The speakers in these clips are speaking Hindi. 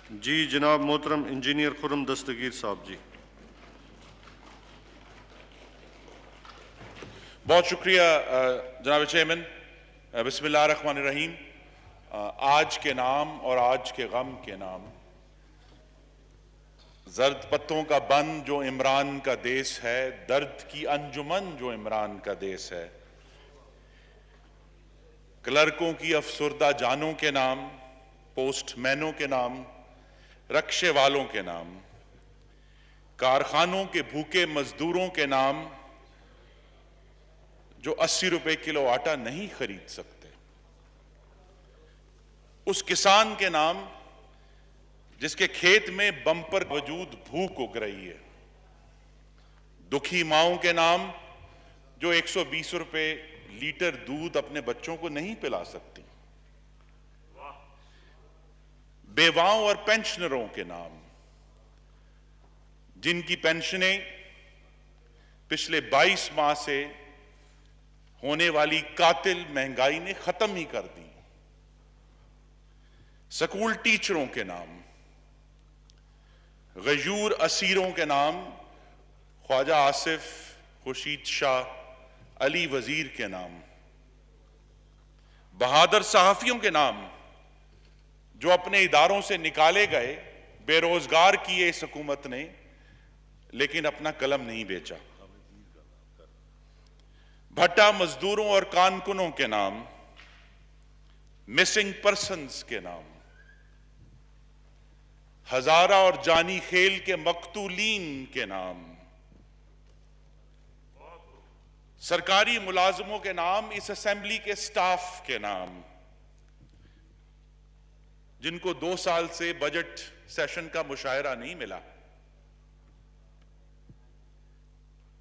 जी जनाब मोहतरम इंजीनियर खुर्रम दस्तगीर साहब जी। बहुत शुक्रिया जनाब चेयरमैन। बिस्मिल्लाहिर्रहमानिर्रहीम। आज के नाम और आज के गम के नाम। जर्द पत्तों का बन जो इमरान का देश है, दर्द की अंजुमन जो इमरान का देश है। क्लर्कों की अफसुर्दा जानों के नाम, पोस्टमैनों के नाम, रक्षे वालों के नाम, कारखानों के भूखे मजदूरों के नाम जो 80 रुपए किलो आटा नहीं खरीद सकते, उस किसान के नाम जिसके खेत में बम्पर वजूद भूख उग रही है, दुखी माओं के नाम जो 120 रुपए लीटर दूध अपने बच्चों को नहीं पिला सकती, बेवाओं और पेंशनरों के नाम जिनकी पेंशनें पिछले 22 माह से होने वाली कातिल महंगाई ने खत्म ही कर दी, स्कूल टीचरों के नाम, गजूर असीरों के नाम, ख्वाजा आसिफ, खुर्शीद शाह, अली वजीर के नाम, बहादुर सहाफियों के नाम जो अपने इदारों से निकाले गए, बेरोजगार किए इस हुकूमत ने, लेकिन अपना कलम नहीं बेचा, भट्टा मजदूरों और कारकुनों के नाम, मिसिंग पर्सन्स के नाम, हजारा और जानी खेल के मकतूलीन के नाम, सरकारी मुलाजमों के नाम, इस असेंबली के स्टाफ के नाम जिनको 2 साल से बजट सेशन का मुशायरा नहीं मिला,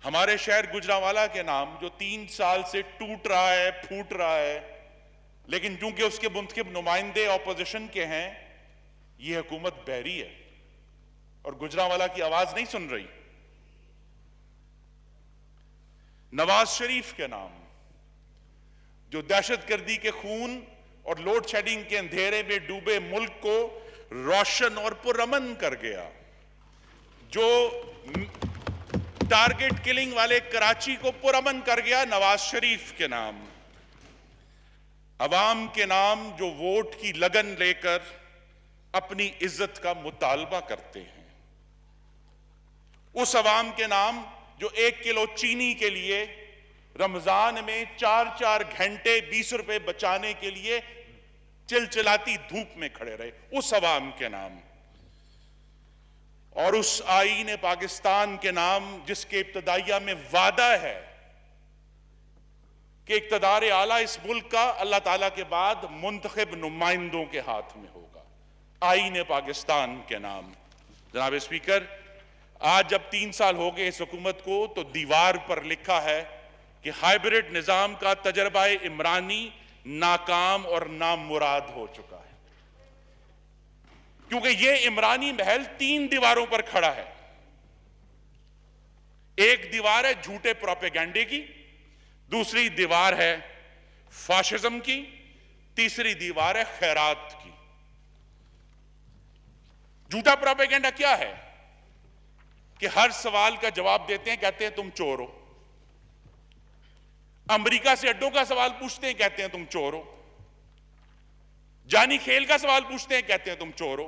हमारे शहर गुजरांवाला के नाम जो 3 साल से टूट रहा है, फूट रहा है, लेकिन चूंकि उसके मुंतखब नुमाइंदे ऑपोजिशन के हैं, यह हुकूमत बहरी है और गुजरांवाला की आवाज नहीं सुन रही। नवाज शरीफ के नाम जो दहशतगर्दी के खून और लोड शेडिंग के अंधेरे में डूबे मुल्क को रोशन और पुरअमन कर गया, जो टारगेट किलिंग वाले कराची को पुरअमन कर गया, नवाज शरीफ के नाम, अवाम के नाम जो वोट की लगन लेकर अपनी इज्जत का मुतालबा करते हैं, उस अवाम के नाम जो 1 किलो चीनी के लिए रमजान में 4-4 घंटे 20 रुपए बचाने के लिए चिलचिलाती धूप में खड़े रहे, उस अवाम के नाम, और उस आईन पाकिस्तान के नाम जिसके इब्तदाइया में वादा है कि इक़्तिदार आला इस मुल्क का अल्लाह ताला के बाद मुंतखब नुमाइंदों के हाथ में होगा, आईन पाकिस्तान के नाम। जनाब स्पीकर, आज जब 3 साल हो गए इस हुकूमत को, तो दीवार पर लिखा है कि हाइब्रिड निजाम का तजर्बा इमरानी नाकाम और नामुराद हो चुका है, क्योंकि यह इमरानी महल 3 दीवारों पर खड़ा है। एक दीवार है झूठे प्रोपेगेंडे की, दूसरी दीवार है फाशिज्म की, तीसरी दीवार है खैरात की। झूठा प्रोपेगेंडा क्या है कि हर सवाल का जवाब देते हैं, कहते हैं तुम चोर हो। अमेरिका से अड्डों का सवाल पूछते हैं, कहते हैं तुम चोर हो। जानी खेल का सवाल पूछते हैं, कहते हैं तुम चोर हो।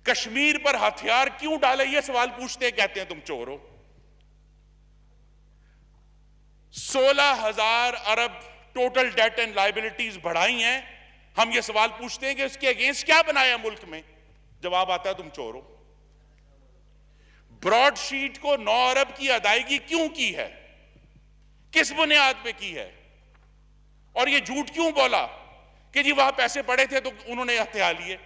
कश्मीर पर हथियार क्यों डाले, यह सवाल पूछते हैं, कहते हैं तुम चोर हो। 16,000 अरब टोटल डेट एंड लायबिलिटीज बढ़ाई हैं, हम यह सवाल पूछते हैं कि इसके अगेंस्ट क्या बनाया मुल्क में, जवाब आता है तुम चोर हो। ब्रॉडशीट को 9 अरब की अदायगी क्यों की है, किस बुनियाद पे की है, और यह झूठ क्यों बोला कि जी वहां पैसे पड़े थे तो उन्होंने हथियार लिए।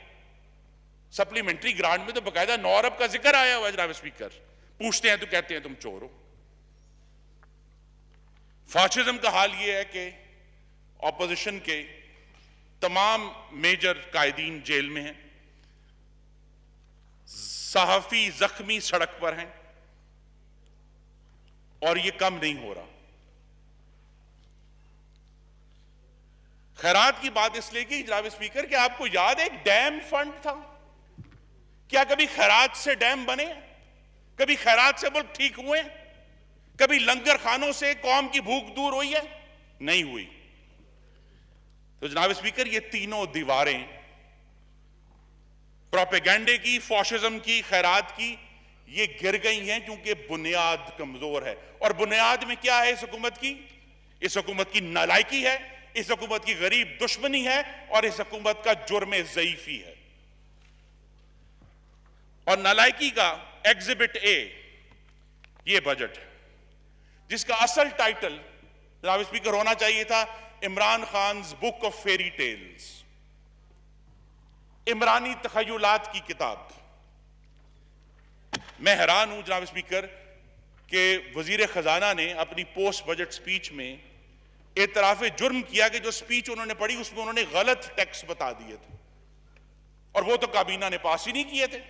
सप्लीमेंट्री ग्रांट में तो बकायदा 9 अरब का जिक्र आया हुआ। जनाब स्पीकर, पूछते हैं तो कहते हैं तुम चोर हो। फाशिज्म का हाल यह है कि ऑपोजिशन के तमाम मेजर कायदीन जेल में हैं, सहाफी जख्मी सड़क पर हैं, और यह कम नहीं हो रहा। खैरात की बात इसलिए की जनाब स्पीकर कि आपको याद है एक डैम फंड था, क्या कभी खैरात से डैम बने? कभी खैरात से मुल्क ठीक हुए? कभी लंगर खानों से कौम की भूख दूर हुई है? नहीं हुई। तो जनाब स्पीकर, ये तीनों दीवारें प्रोपेगेंडे की, फॉशिज्म की, खैरात की, ये गिर गई हैं क्योंकि बुनियाद कमजोर है। और बुनियाद में क्या है इस हुकूमत की? इस हुकूमत की नालायकी है, इस हुकूमत की गरीब दुश्मनी है, और इस हुकूमत का जुर्म ज़ईफी है। और नालायकी का एग्जिबिट ए ये बजट है, जिसका असल टाइटल जनाब स्पीकर होना चाहिए था Imran Khan book of fairy tales, इमरानी तखय्युलात की किताब। मैं हैरान हूं जनाब स्पीकर कि वजीर खजाना ने अपनी पोस्ट बजट स्पीच में एतराफे जुर्म किया कि जो स्पीच उन्होंने पढ़ी उसमें उन्होंने गलत टैक्स बता दिए थे, और वो तो काबीना ने पास ही नहीं किए थे।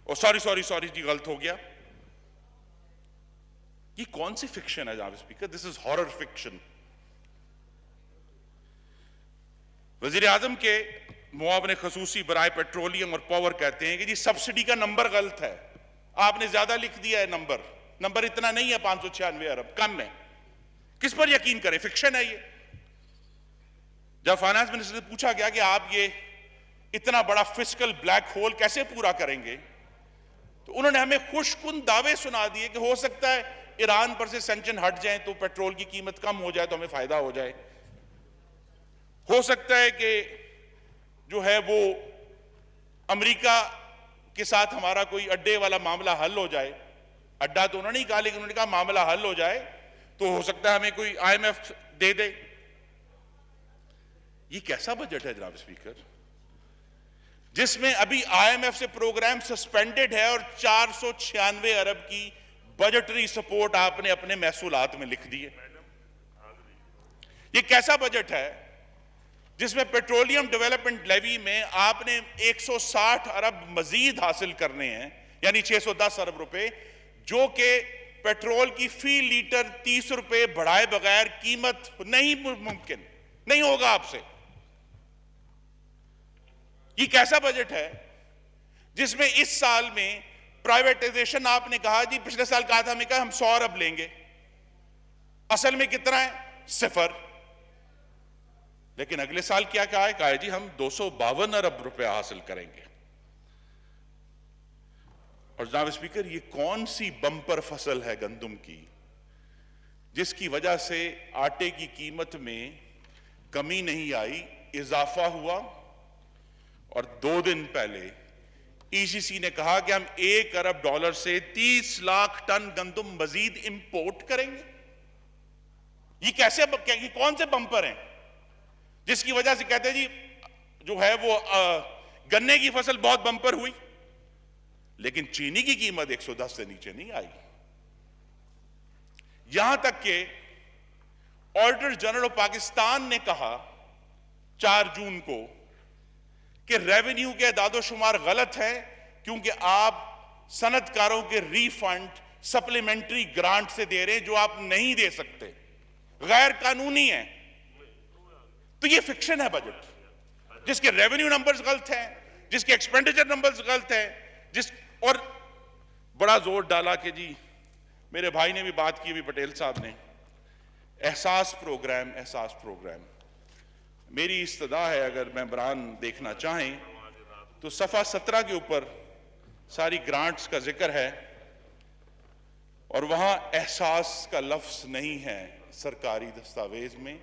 और सॉरी जी, गलत हो गया। ये कौन सी फिक्शन है जनाब speaker? This is horror fiction. वजीर आजम के मुआवने खसूसी बराए पेट्रोलियम और पावर कहते हैं कि जी सब्सिडी का नंबर गलत है, आपने ज्यादा लिख दिया है। नंबर इतना नहीं है, 596 अरब कम है। किस पर यकीन करें? फिक्शन है ये। जब फाइनेंस मिनिस्टर से पूछा गया कि आप ये इतना बड़ा फिस्कल ब्लैक होल कैसे पूरा करेंगे, तो उन्होंने हमें खुशकुन दावे सुना दिए कि हो सकता है ईरान पर से सैंक्शन हट जाए तो पेट्रोल की कीमत कम हो जाए तो हमें फायदा हो जाए। हो सकता है कि जो है वो अमेरिका के साथ हमारा कोई अड्डे वाला मामला हल हो जाए। अड्डा तो उन्होंने नहीं कहा, लेकिन उन्होंने कहा मामला हल हो जाए तो हो सकता है हमें कोई IMF दे दे। ये कैसा बजट है जनाब स्पीकर, जिसमें अभी IMF से प्रोग्राम सस्पेंडेड है और 496 अरब की बजटरी सपोर्ट आपने अपने महसूलात में लिख दी है। ये कैसा बजट है जिसमें पेट्रोलियम डेवलपमेंट लेवी में आपने 160 अरब मजीद हासिल करने हैं, यानी 610 अरब रुपए, जो कि पेट्रोल की फी लीटर 30 रुपए बढ़ाए बगैर कीमत नहीं मुमकिन नहीं होगा आपसे। ये कैसा बजट है जिसमें इस साल में प्राइवेटाइजेशन आपने कहा जी, पिछले साल कहा था, हमने कहा हम 100 अरब लेंगे, असल में कितना है? 0। लेकिन अगले साल क्या कहा है? कहा है जी हम 252 अरब रुपए हासिल करेंगे। और जनाब स्पीकर, ये कौन सी बंपर फसल है गंदम की जिसकी वजह से आटे की कीमत में कमी नहीं आई, इजाफा हुआ। और 2 दिन पहले ECC ने कहा कि हम $1 अरब से 30 लाख टन गंदम मजीद इंपोर्ट करेंगे। ये कैसे, ये कौन से बंपर हैं जिसकी वजह से कहते हैं जी जो है वो गन्ने की फसल बहुत बंपर हुई, लेकिन चीनी की कीमत 110 से नीचे नहीं आई। यहां तक कि ऑडिटर जनरल ऑफ पाकिस्तान ने कहा 4 जून को कि रेवेन्यू के एदादोशुमार गलत है क्योंकि आप सनतकारों के रिफंड सप्लीमेंट्री ग्रांट से दे रहे हैं जो आप नहीं दे सकते, गैर कानूनी है। तो ये फिक्शन है बजट जिसके रेवेन्यू नंबर्स गलत हैं, जिसके एक्सपेंडिचर नंबर्स गलत हैं, और बड़ा जोर डाला कि जी मेरे भाई ने भी बात की, अभी पटेल साहब ने, एहसास प्रोग्राम। मेरी इस्तदा है, अगर मेंबरान देखना चाहें तो सफ़ा 17 के ऊपर सारी ग्रांट्स का जिक्र है और वहां एहसास का लफ्ज नहीं है सरकारी दस्तावेज में।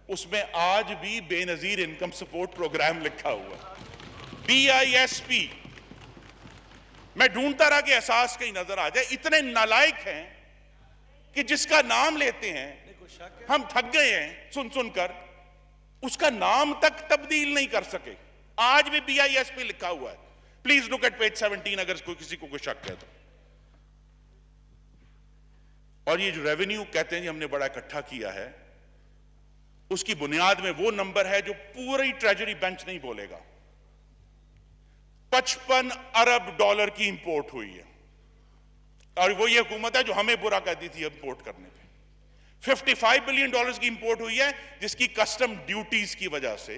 उसमें आज भी बेनजीर इनकम सपोर्ट प्रोग्राम लिखा हुआ है, BISP। मैं ढूंढता रहा कि एहसास कहीं नजर आ जाए। इतने नालायक हैं कि जिसका नाम लेते हैं हम थक गए हैं सुन सुनकर, उसका नाम तक तब्दील नहीं कर सके। आज भी BISP लिखा हुआ है। प्लीज लुक एट पेज 17 अगर किसी को कोई शक है तो। और ये जो रेवेन्यू कहते हैं जी हमने बड़ा इकट्ठा किया है, उसकी बुनियाद में वो नंबर है जो पूरी ट्रेजरी बेंच नहीं बोलेगा। 55 अरब डॉलर की इंपोर्ट हुई है, और वो ये हुकूमत है जो हमें बुरा कहती थी इंपोर्ट करने पे। 55 बिलियन डॉलर्स की इंपोर्ट हुई है, जिसकी कस्टम ड्यूटीज की वजह से,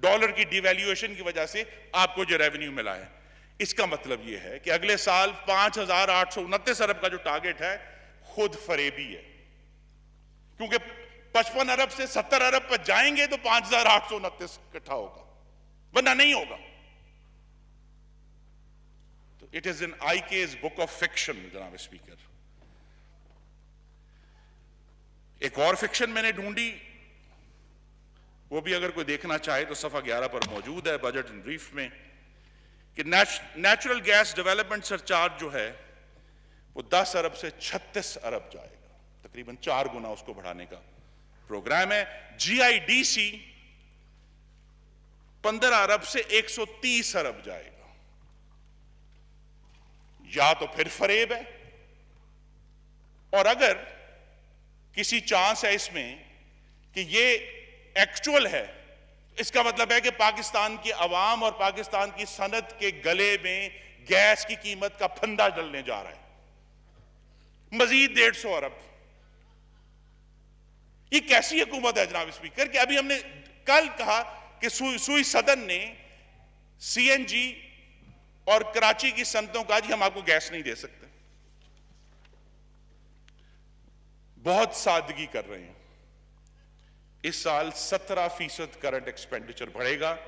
डॉलर की डिवैल्यूएशन की वजह से आपको जो रेवेन्यू मिला है। इसका मतलब यह है कि अगले साल 5,829 अरब का जो टारगेट है खुद फरेबी है, क्योंकि 55 अरब से 70 अरब पर जाएंगे तो 5,829 इकट्ठा होगा, वरना नहीं होगा। तो it is in IK's book of fiction जनाब स्पीकर। एक और फिक्शन मैंने ढूंढी, वो भी अगर कोई देखना चाहे तो सफा 11 पर मौजूद है बजट इन ब्रीफ में, कि नेचुरल गैस डेवलपमेंट सरचार्ज जो है वो 10 अरब से 36 अरब जाएगा, तकरीबन 4 गुना उसको बढ़ाने का प्रोग्राम है। GIDC 15 अरब से 130 अरब जाएगा। या तो फिर फरेब है, और अगर किसी चांस है इसमें कि ये एक्चुअल है, इसका मतलब है कि पाकिस्तान की अवाम और पाकिस्तान की सनत के गले में गैस की कीमत का फंदा डलने जा रहा है, मजीद 150 अरब। ये कैसी हुकूमत है जनाब स्पीकर कि अभी हमने कल कहा कि सुई सदन ने CNG और कराची की सनतों का जी हम आपको गैस नहीं दे सकते। बहुत सादगी कर रहे हैं। इस साल 17% करंट एक्सपेंडिचर बढ़ेगा,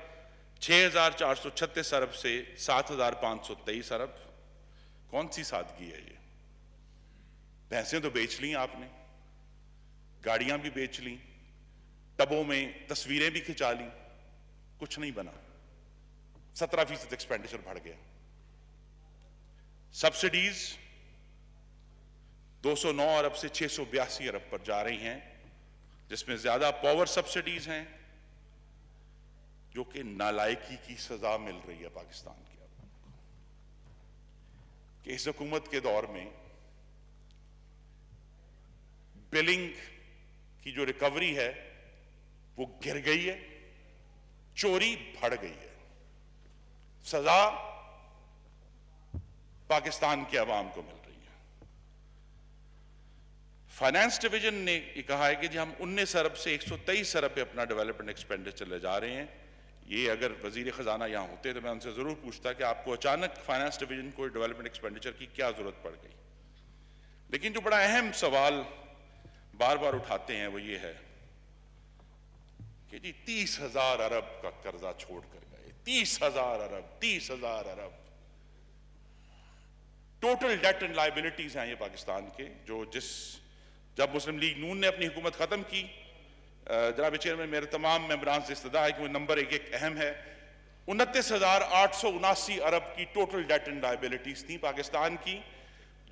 6,436 अरब से 7,523 अरब। कौन सी सादगी है ये? भैंसें तो बेच ली आपने, गाड़ियां भी बेच ली, टबों में तस्वीरें भी खिंचा ली, कुछ नहीं बना। 17% एक्सपेंडिचर बढ़ गया। सब्सिडीज 209 अरब से 682 अरब पर जा रही हैं, जिसमें ज्यादा पावर सब्सिडीज हैं, जो कि नालायकी की सजा मिल रही है पाकिस्तान की कि इस हुकूमत के दौर में बिलिंग की जो रिकवरी है वो गिर गई है, चोरी बढ़ गई है, सजा पाकिस्तान के अवाम को मिल रही है। फाइनेंस डिवीजन ने ये कहा है कि जी हम 19 अरब से 123 अरब पे अपना डेवलपमेंट एक्सपेंडिचर ले जा रहे हैं। ये अगर वजीर खजाना यहां होते तो मैं उनसे जरूर पूछता कि आपको अचानक फाइनेंस डिवीजन को डेवलपमेंट एक्सपेंडिचर की क्या जरूरत पड़ गई। लेकिन जो बड़ा अहम सवाल बार बार उठाते हैं वो ये है कि जी 30,000 अरब का कर्जा छोड़ कर गए, 30,000 अरब, 30,000 अरब टोटल डेट एंड लायबिलिटीज हैं ये पाकिस्तान के। जब मुस्लिम लीग नून ने अपनी हुकूमत खत्म की, जनाब चेयरमैन मेरे तमाम मेंबरान से इस्तदा है कि वो नंबर एक अहम है। 29,879 अरब की टोटल डेट एंड लायबिलिटीज थी पाकिस्तान की,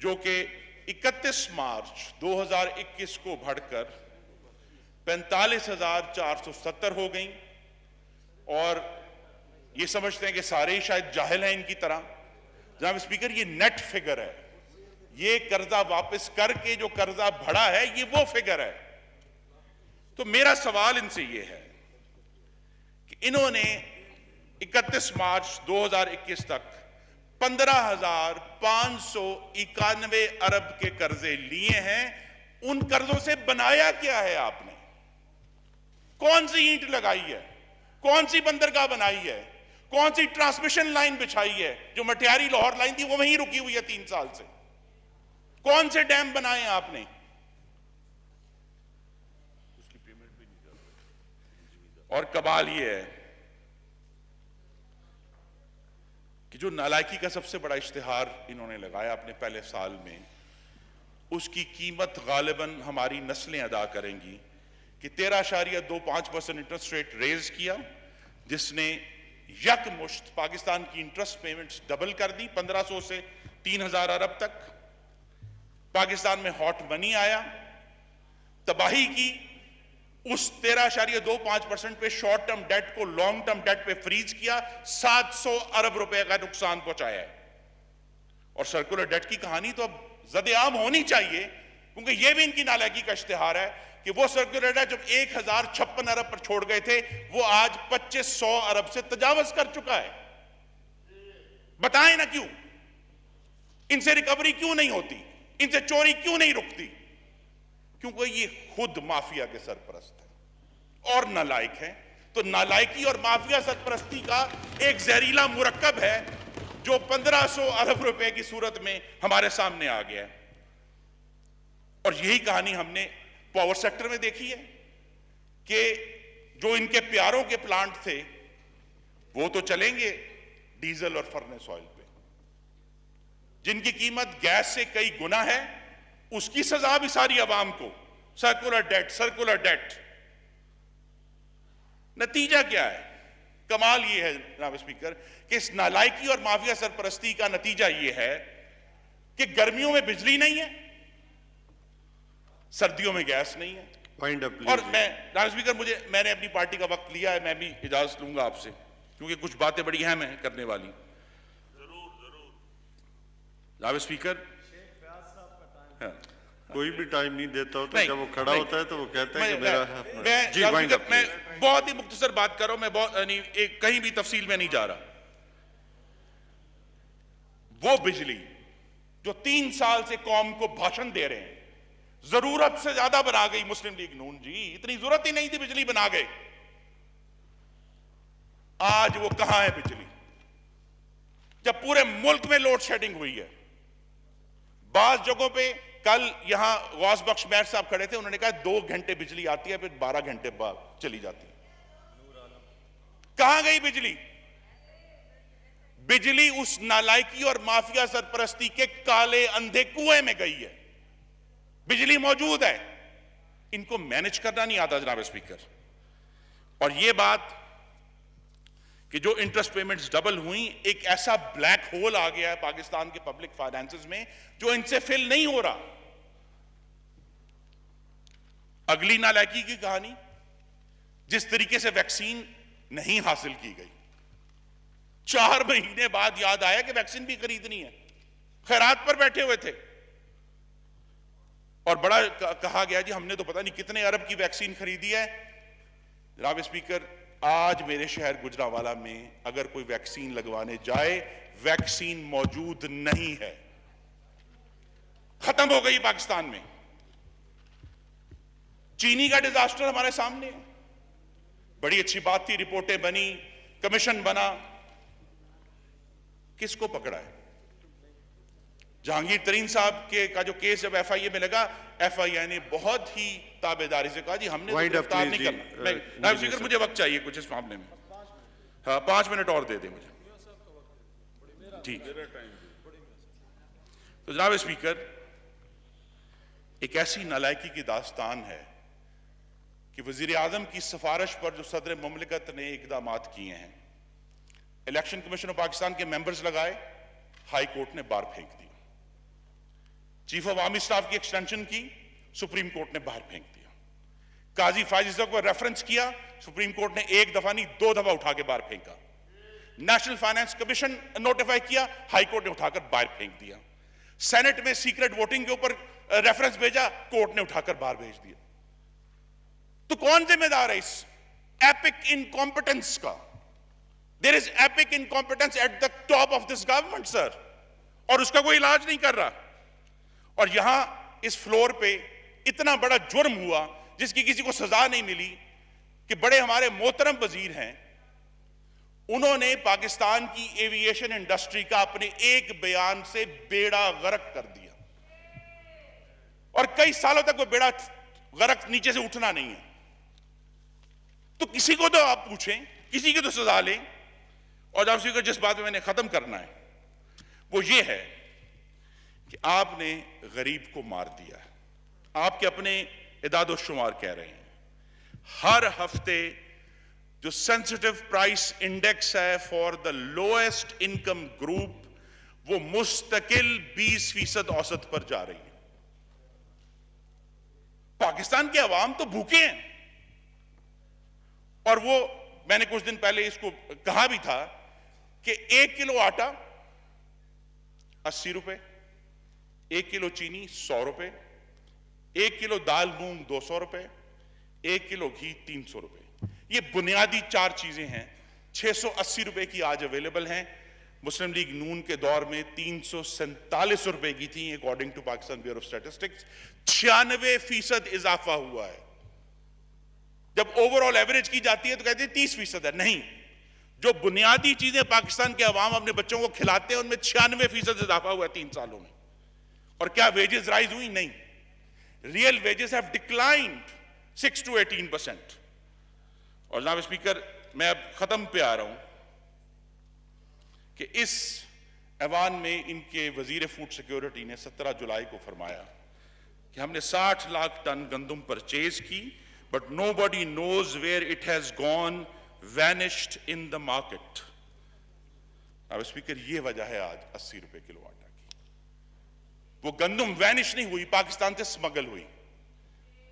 जो कि 31 मार्च 2021 को बढ़कर 45,470 हो गई। और ये समझते हैं कि सारे शायद जाहिल हैं इनकी तरह। जनाब स्पीकर, ये नेट फिगर है, ये कर्जा वापस करके जो कर्जा बढ़ा है ये वो फिगर है। तो मेरा सवाल इनसे ये है कि इन्होंने 31 मार्च 2021 तक 15,591 अरब के कर्जे लिए हैं। उन कर्जों से बनाया क्या है आपने? कौन सी ईंट लगाई है? कौन सी बंदरगाह बनाई है? कौन सी ट्रांसमिशन लाइन बिछाई है? जो मटियारी लाहौर लाइन थी वो वहीं रुकी हुई है 3 साल से। कौन से डैम बनाए हैं आपने? उसकी पेमेंट भी नहीं कर रहे। और कमाल ये है कि जो नालायकी का सबसे बड़ा इश्तिहार इन्होंने लगाया अपने पहले साल में, उसकी कीमत गालिबन हमारी नस्लें अदा करेंगी कि 13.25% इंटरेस्ट रेट रेज किया, जिसने यकमुश्त पाकिस्तान की इंटरेस्ट पेमेंट्स डबल कर दी 1,500 से 3,000 अरब तक। पाकिस्तान में हॉट मनी आया, तबाही की। उस 13.25% पे शॉर्ट टर्म डेट को लॉन्ग टर्म डेट पे फ्रीज किया, 700 अरब रुपए का नुकसान पहुंचाया है। और सर्कुलर डेट की कहानी तो अब ज़द-ए-आम होनी चाहिए, क्योंकि यह भी इनकी नालायकी का इश्तिहार है कि वो सर्कुलर डेट जब 1,056 अरब पर छोड़ गए थे, वो आज 2,500 अरब से तजावज कर चुका है। बताएं ना क्यों? इनसे रिकवरी क्यों नहीं होती? इनसे चोरी क्यों नहीं रुकती? क्योंकि ये खुद माफिया के सरपरस्त है और नालायक है। तो नालायकी और माफिया सरपरस्ती का एक जहरीला मुरक्कब है जो 1500 अरब रुपए की सूरत में हमारे सामने आ गया है। और यही कहानी हमने पावर सेक्टर में देखी है कि जो इनके प्यारों के प्लांट थे वो तो चलेंगे डीजल और फर्नेस ऑयल पे, जिनकी कीमत गैस से कई गुना है, उसकी सजा भी सारी अवाम को, सर्कुलर डेट। नतीजा क्या है? कमाल ये है जनाब स्पीकर कि इस नालायकी और माफिया सरपरस्ती का नतीजा ये है कि गर्मियों में बिजली नहीं है, सर्दियों में गैस नहीं है। वाइंड अप और मैं जनाब स्पीकर मैंने अपनी पार्टी का वक्त लिया है, मैं भी इजाजत लूंगा आपसे, क्योंकि कुछ बातें बड़ी अहम है करने वाली। जनाब स्पीकर, हाँ। कोई भी टाइम नहीं देता होता, जब वो खड़ा होता है तो वो कहता है कि मैं बहुत ही मुख्तसर बात कर रहा हूं, मैं बहुत कहीं भी तफसील में नहीं जा रहा। वो बिजली जो 3 साल से कौम को भाषण दे रहे हैं, जरूरत से ज्यादा बना गई मुस्लिम लीग नून जी, इतनी जरूरत ही नहीं थी, बिजली बना गए। आज वो कहां है बिजली, जब पूरे मुल्क में लोड शेडिंग हुई है। बाज जगहों पे कल यहां गौस बख्श मेयर साहब खड़े थे, उन्होंने कहा 2 घंटे बिजली आती है, फिर 12 घंटे बाद चली जाती है। कहां गई बिजली? बिजली उस नालायकी और माफिया सरपरस्ती के काले अंधे कुएं में गई है। बिजली मौजूद है, इनको मैनेज करना नहीं आता जनाब स्पीकर। और यह बात कि जो इंटरेस्ट पेमेंट्स डबल हुई, एक ऐसा ब्लैक होल आ गया है पाकिस्तान के पब्लिक फाइनेंसेस में जो इनसे फिल नहीं हो रहा। अगली नालायकी की कहानी, जिस तरीके से वैक्सीन नहीं हासिल की गई, 4 महीने बाद याद आया कि वैक्सीन भी खरीदनी है, खैरात पर बैठे हुए थे और बड़ा कहा गया जी हमने तो पता नहीं कितने अरब की वैक्सीन खरीदी है। जनाब स्पीकर, आज मेरे शहर गुजरांवाला में अगर कोई वैक्सीन लगवाने जाए, वैक्सीन मौजूद नहीं है, खत्म हो गई पाकिस्तान में। चीनी का डिजास्टर हमारे सामने है, बड़ी अच्छी बात थी, रिपोर्टें बनी, कमीशन बना, किसको पकड़ा है? जहांगीर तरीन साहब का जो केस जब एफआईए में लगा, एफआईए ने बहुत ही ताबेदारी से कहा जी हमने तो गिरफ्तार नहीं करना। स्पीकर, मुझे वक्त चाहिए कुछ इस मामले में। हाँ, 5 मिनट और दे दे मुझे, ठीक। तो जनाब स्पीकर, एक ऐसी नालायकी की दास्तान है कि वजीर आजम की सिफारिश पर जो सदर मुमलिकत ने इकदामात किए हैं, इलेक्शन कमीशन ऑफ पाकिस्तान के मेंबर्स लगाए, हाई कोर्ट ने बाहर फेंक दिया। चीफ ऑफ आर्मी स्टाफ की एक्सटेंशन की, सुप्रीम कोर्ट ने बाहर फेंक दिया। काजी फाजिज़ को रेफरेंस किया, सुप्रीम कोर्ट ने 1 दफा नहीं 2 दफा उठा के बाहर फेंका। नेशनल फाइनेंस कमीशन नोटिफाई किया, हाई कोर्ट ने उठाकर बाहर फेंक दिया। सेनेट में सीक्रेट वोटिंग के ऊपर रेफरेंस भेजा, कोर्ट ने उठाकर बाहर भेज दिया। तो कौन जिम्मेदार है इस एपिक इनकॉम्पिटेंस का? There is epic incompetence at the top of this government sir, और उसका कोई इलाज नहीं कर रहा। और यहां इस फ्लोर पे इतना बड़ा जुर्म हुआ जिसकी किसी को सजा नहीं मिली कि बड़े हमारे मोहतरम वजीर हैं, उन्होंने पाकिस्तान की एविएशन इंडस्ट्री का अपने एक बयान से बेड़ा गर्क कर दिया, और कई सालों तक वो बेड़ा गर्क नीचे से उठना नहीं है। तो किसी को तो आप पूछें, किसी की तो सजा लें। और जब स्पीकर, जिस बात में मैंने खत्म करना है वो ये है कि आपने गरीब को मार दिया है। आपके अपने इदाद शुमार कह रहे हैं, हर हफ्ते जो सेंसिटिव प्राइस इंडेक्स है for the lowest income group, वो मुस्तकिल 20% औसत पर जा रही है। पाकिस्तान के अवाम तो भूखे हैं। और वो मैंने कुछ दिन पहले इसको कहा भी था कि 1 किलो आटा 80 रुपए, 1 किलो चीनी 100 रुपए, 1 किलो दाल मूंग 200 रुपए, 1 किलो घी 300 रुपए। ये बुनियादी 4 चीजें हैं, 680 रुपए की आज अवेलेबल हैं। मुस्लिम लीग नून के दौर में 347 रुपए की थी according to Pakistan bureau of statistics. 96% इजाफा हुआ है। जब ओवरऑल एवरेज की जाती है तो कहते हैं 30% है। नहीं, जो बुनियादी चीजें पाकिस्तान के अवाम अपने बच्चों को खिलाते हैं उनमें 96% इजाफा हुआ है 3 सालों में। और क्या वेजेस राइज हुई? नहीं, real wages have declined 6 to 18%। और जनाब स्पीकर, मैं अब खत्म पे आ रहा हूं कि इस ऐवान में इनके वजीर फूड सिक्योरिटी ने 17 जुलाई को फरमाया कि हमने 60 लाख टन गंदम परचेज की, but nobody knows where it has gone, vanished in the market. अब स्पीकर, ये वजह है आज 80 रुपए किलो आटा की। वो गंदम वैनिश नहीं हुई, पाकिस्तान से स्मगल हुई।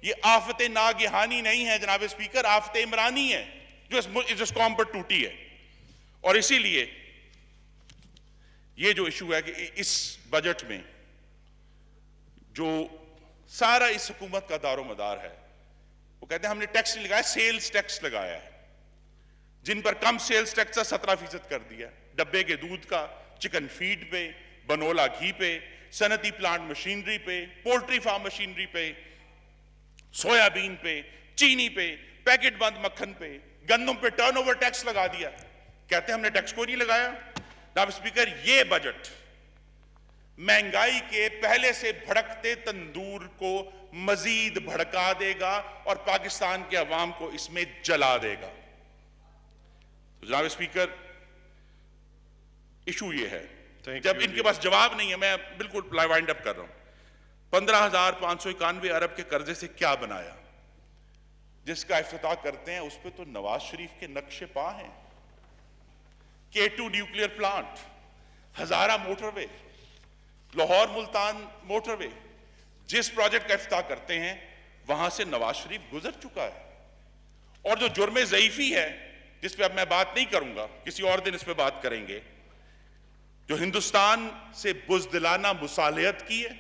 ये आफत नागहानी नहीं है जनाब स्पीकर, आफत इमरानी है जो इस कौम पर टूटी है। और इसीलिए ये जो इशू है कि इस बजट में जो सारा इस हुकूमत का दारो मदार है, वो कहते हैं हमने टैक्स नहीं लगाया, सेल्स टैक्स लगाया है। जिन पर कम सेल्स टैक्स है 17% कर दिया, डब्बे के दूध का, चिकन फीड पे, बनोला घी पे, सनती प्लांट मशीनरी पे, पोल्ट्री फार्म मशीनरी पे, सोयाबीन पे, चीनी पे, पैकेट बंद मक्खन पे, गंदम पे टर्नओवर टैक्स लगा दिया। कहते हैं हमने टैक्स को नहीं लगाया। जनाब स्पीकर, ये बजट महंगाई के पहले से भड़कते तंदूर को मजीद भड़का देगा और पाकिस्तान के अवाम को इसमें जला देगा। तो जनाब स्पीकर, इशू ये है, जब इनके पास जवाब नहीं है, मैं बिल्कुल वाइंड अप कर रहा हूं, 15,591 अरब के कर्जे से क्या बनाया? जिसका इफ्तिताह करते हैं उस पर तो नवाज शरीफ के नक्शे पा हैं। K2 न्यूक्लियर प्लांट, हजारा मोटरवे, लाहौर मुल्तान मोटरवे, जिस प्रोजेक्ट का इफ्तिताह करते हैं वहां से नवाज शरीफ गुजर चुका है। और जो जुर्मे ज़ईफी है, जिस पे अब मैं बात नहीं करूंगा, किसी और दिन इस पे बात करेंगे, जो हिंदुस्तान से बुज़दिलाना मुसालहत की है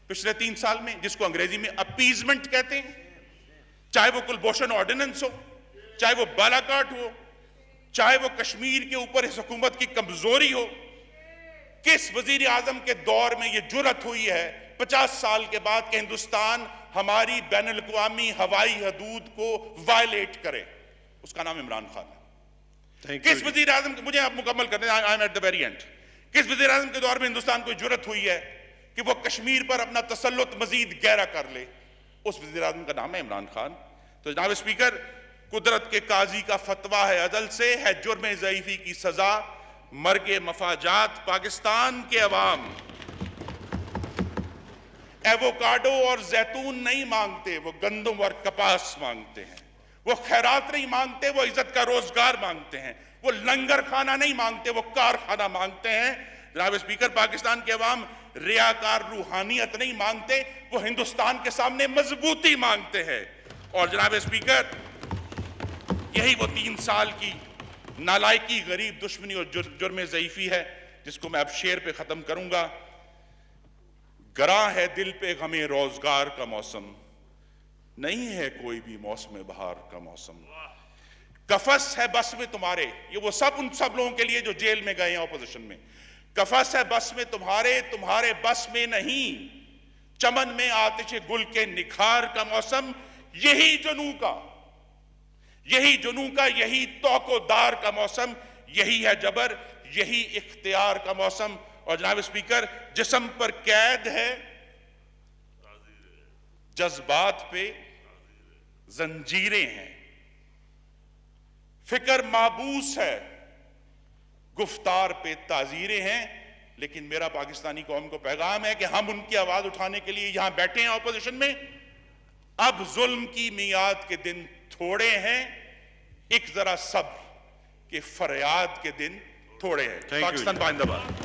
पिछले 3 साल में, जिसको अंग्रेजी में अपीजमेंट कहते हैं, चाहे वो कुलभूषण ऑर्डिनेंस हो, चाहे वो बालाकाट हो, चाहे वो कश्मीर के ऊपर इस हुकूमत की कमजोरी हो। किस वजीर आजम के दौर में यह जुर्रत हुई है 50 साल के बाद कि हिंदुस्तान हमारी बैनुल अक़वामी हवाई हदूद को वायलेट करे? उसका नाम इमरान खान है। किस वजीर आजम, मुझे आप मुकम्मल करते हैं, I am at the very and, किस वजीर आजम के दौर में हिंदुस्तान को जुर्रत हुई है कि वो कश्मीर पर अपना तसल्लुत मजीद गहरा कर ले? उस वजीर आजम का नाम है इमरान खान। तो जनाब स्पीकर, कुदरत के काजी का फतवा है अदल से, है जुर्म ज़ईफी की सजा, मर्गे मफाजात पाकिस्तान के अवाम एवोकाडो और जैतून नहीं मांगते, वो गंदम और कपास मांगते हैं। वो खैरात नहीं मांगते, वो इज्जत का रोजगार मांगते हैं। वो लंगर खाना नहीं मांगते, वो कारखाना मांगते हैं। जनाब स्पीकर, पाकिस्तान के अवाम रियाकार रूहानियत नहीं मांगते, वो हिंदुस्तान के सामने मजबूती मांगते हैं। और जनाब स्पीकर, यही वो 3 साल की नालायकी, गरीब दुश्मनी और जुर्म ज़ईफी है जिसको मैं अब शेर पे खत्म करूंगा। गरा है दिल पे गमे रोजगार का मौसम, नहीं है कोई भी मौसम बहार का मौसम। कफस है बस में तुम्हारे, ये वो सब उन सब लोगों के लिए जो जेल में गए हैं ऑपोजिशन में। कफस है बस में तुम्हारे, तुम्हारे बस में नहीं। चमन में आतिश गुल के निखार का मौसम, यही जुनू का, यही तौकोदार का मौसम, यही है जबर, यही इख्तियार का मौसम। और जनाब स्पीकर, जिस्म पर कैद है, जज्बात पे जंजीरें हैं, फिक्र माबूस है, गुफ्तार पे ताजीरें हैं। लेकिन मेरा पाकिस्तानी कौम को पैगाम है कि हम उनकी आवाज उठाने के लिए यहां बैठे हैं ऑपोजिशन में। अब जुल्म की मियाद के दिन थोड़े हैं, एक जरा सब्र के फरियाद के दिन थोड़े हैं। पाकिस्तान जिंदाबाद।